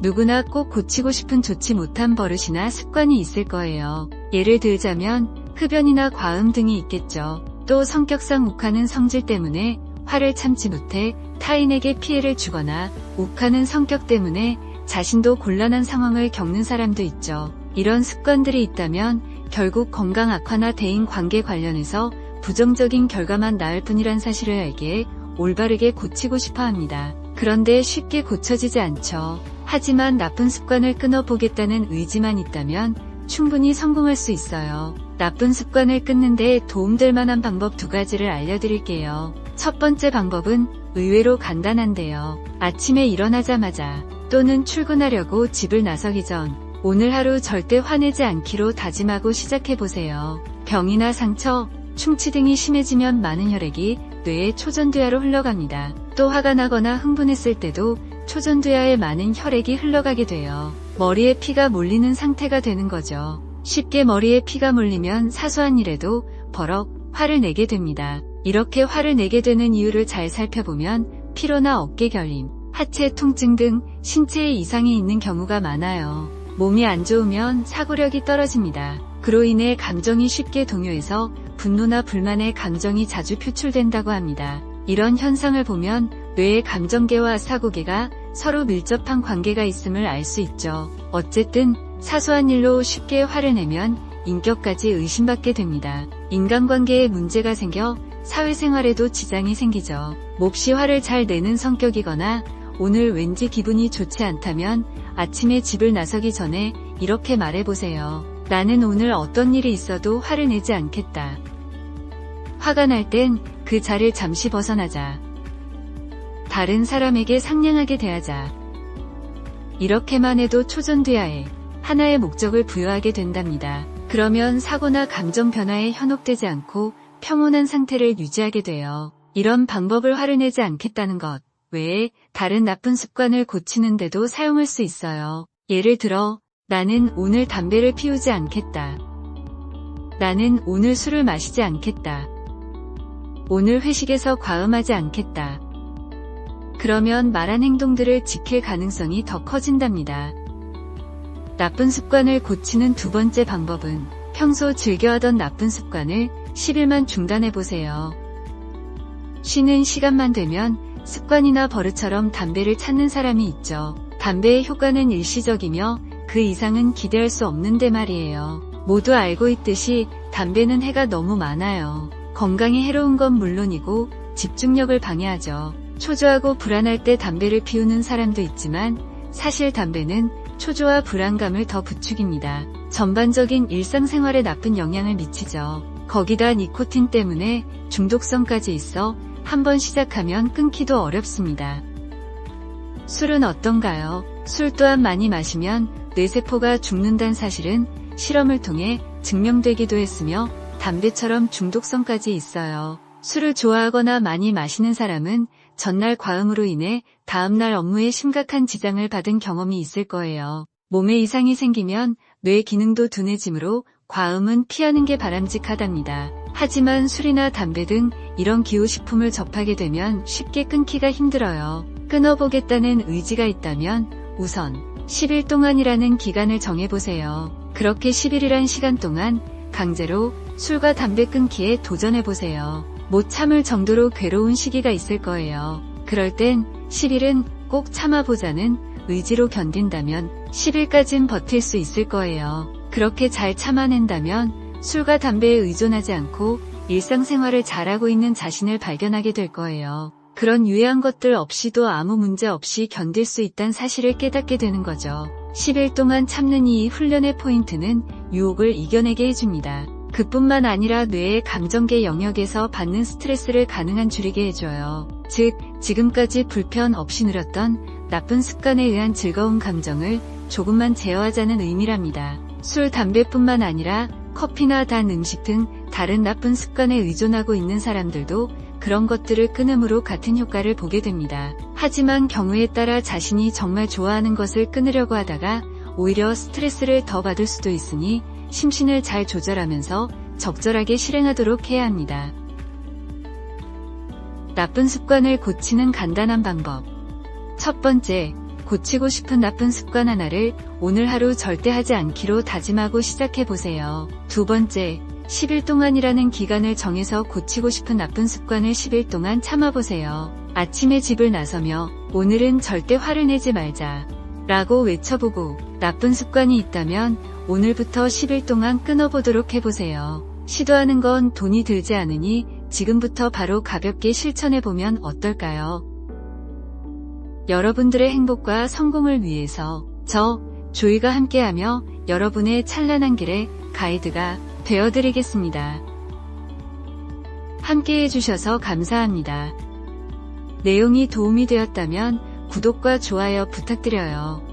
누구나 꼭 고치고 싶은 좋지 못한 버릇이나 습관이 있을 거예요. 예를 들자면 흡연이나 과음 등이 있겠죠. 또 성격상 욱하는 성질 때문에 화를 참지 못해 타인에게 피해를 주거나 욱하는 성격 때문에 자신도 곤란한 상황을 겪는 사람도 있죠. 이런 습관들이 있다면 결국 건강 악화나 대인 관계 관련해서 부정적인 결과만 낳을 뿐이란 사실을 알기에 올바르게 고치고 싶어 합니다. 그런데 쉽게 고쳐지지 않죠. 하지만 나쁜 습관을 끊어보겠다는 의지만 있다면 충분히 성공할 수 있어요. 나쁜 습관을 끊는 데 도움될 만한 방법 2가지를 알려드릴게요. 첫 번째 방법은 의외로 간단한데요. 아침에 일어나자마자 또는 출근하려고 집을 나서기 전 오늘 하루 절대 화내지 않기로 다짐하고 시작해보세요. 병이나 상처, 충치 등이 심해지면 많은 혈액이 뇌의 초전두야로 흘러갑니다. 또 화가 나거나 흥분했을 때도 초전두야에 많은 혈액이 흘러가게 돼요. 머리에 피가 몰리는 상태가 되는 거죠. 쉽게 머리에 피가 몰리면 사소한 일에도 버럭 화를 내게 됩니다. 이렇게 화를 내게 되는 이유를 잘 살펴보면 피로나 어깨 결림, 하체 통증 등 신체에 이상이 있는 경우가 많아요. 몸이 안 좋으면 사고력이 떨어집니다. 그로 인해 감정이 쉽게 동요해서 분노나 불만의 감정이 자주 표출된다고 합니다. 이런 현상을 보면 뇌의 감정계와 사고계가 서로 밀접한 관계가 있음을 알 수 있죠. 어쨌든 사소한 일로 쉽게 화를 내면 인격까지 의심받게 됩니다. 인간관계에 문제가 생겨 사회생활에도 지장이 생기죠. 몹시 화를 잘 내는 성격이거나 오늘 왠지 기분이 좋지 않다면 아침에 집을 나서기 전에 이렇게 말해보세요. 나는 오늘 어떤 일이 있어도 화를 내지 않겠다. 화가 날 땐 그 자리를 잠시 벗어나자. 다른 사람에게 상냥하게 대하자. 이렇게만 해도 초전두야에 하나의 목적을 부여하게 된답니다. 그러면 사고나 감정 변화에 현혹되지 않고 평온한 상태를 유지하게 돼요. 이런 방법을 화를 내지 않겠다는 것 외에 다른 나쁜 습관을 고치는데도 사용할 수 있어요. 예를 들어 나는 오늘 담배를 피우지 않겠다. 나는 오늘 술을 마시지 않겠다. 오늘 회식에서 과음하지 않겠다. 그러면 말한 행동들을 지킬 가능성이 더 커진답니다. 나쁜 습관을 고치는 2번째 방법은 평소 즐겨하던 나쁜 습관을 10일만 중단해보세요. 쉬는 시간만 되면 습관이나 버릇처럼 담배를 찾는 사람이 있죠. 담배의 효과는 일시적이며 그 이상은 기대할 수 없는데 말이에요. 모두 알고 있듯이 담배는 해가 너무 많아요. 건강에 해로운 건 물론이고 집중력을 방해하죠. 초조하고 불안할 때 담배를 피우는 사람도 있지만 사실 담배는 초조와 불안감을 더 부추깁니다. 전반적인 일상생활에 나쁜 영향을 미치죠. 거기다 니코틴 때문에 중독성까지 있어 한번 시작하면 끊기도 어렵습니다. 술은 어떤가요? 술 또한 많이 마시면 뇌세포가 죽는다는 사실은 실험을 통해 증명되기도 했으며 담배처럼 중독성까지 있어요. 술을 좋아하거나 많이 마시는 사람은 전날 과음으로 인해 다음날 업무에 심각한 지장을 받은 경험이 있을 거예요. 몸에 이상이 생기면 뇌 기능도 둔해지므로 과음은 피하는 게 바람직하답니다. 하지만 술이나 담배 등 이런 기호식품을 접하게 되면 쉽게 끊기가 힘들어요. 끊어보겠다는 의지가 있다면 우선 10일 동안이라는 기간을 정해보세요. 그렇게 10일이란 시간 동안 강제로 술과 담배 끊기에 도전해보세요. 못 참을 정도로 괴로운 시기가 있을 거예요. 그럴 땐 10일은 꼭 참아보자는 의지로 견딘다면 10일까진 버틸 수 있을 거예요. 그렇게 잘 참아낸다면 술과 담배에 의존하지 않고 일상생활을 잘하고 있는 자신을 발견하게 될 거예요. 그런 유해한 것들 없이도 아무 문제 없이 견딜 수 있다는 사실을 깨닫게 되는 거죠. 10일 동안 참는 이 훈련의 포인트는 유혹을 이겨내게 해줍니다. 그뿐만 아니라 뇌의 감정계 영역에서 받는 스트레스를 가능한 줄이게 해줘요. 즉, 지금까지 불편 없이 누렸던 나쁜 습관에 의한 즐거운 감정을 조금만 제어하자는 의미랍니다. 술, 담배뿐만 아니라 커피나 단 음식 등 다른 나쁜 습관에 의존하고 있는 사람들도 그런 것들을 끊음으로 같은 효과를 보게 됩니다. 하지만 경우에 따라 자신이 정말 좋아하는 것을 끊으려고 하다가 오히려 스트레스를 더 받을 수도 있으니 심신을 잘 조절하면서 적절하게 실행하도록 해야 합니다. 나쁜 습관을 고치는 간단한 방법. 첫 번째, 고치고 싶은 나쁜 습관 하나를 오늘 하루 절대 하지 않기로 다짐하고 시작해보세요. 두 번째, 10일 동안이라는 기간을 정해서 고치고 싶은 나쁜 습관을 10일 동안 참아보세요. 아침에 집을 나서며 오늘은 절대 화를 내지 말자 라고 외쳐보고 나쁜 습관이 있다면 오늘부터 10일 동안 끊어보도록 해보세요. 시도하는 건 돈이 들지 않으니 지금부터 바로 가볍게 실천해보면 어떨까요? 여러분들의 행복과 성공을 위해서 저 조이가 함께하며 여러분의 찬란한 길에 가이드가 되어드리겠습니다. 함께해 주셔서 감사합니다. 내용이 도움이 되었다면 구독과 좋아요 부탁드려요.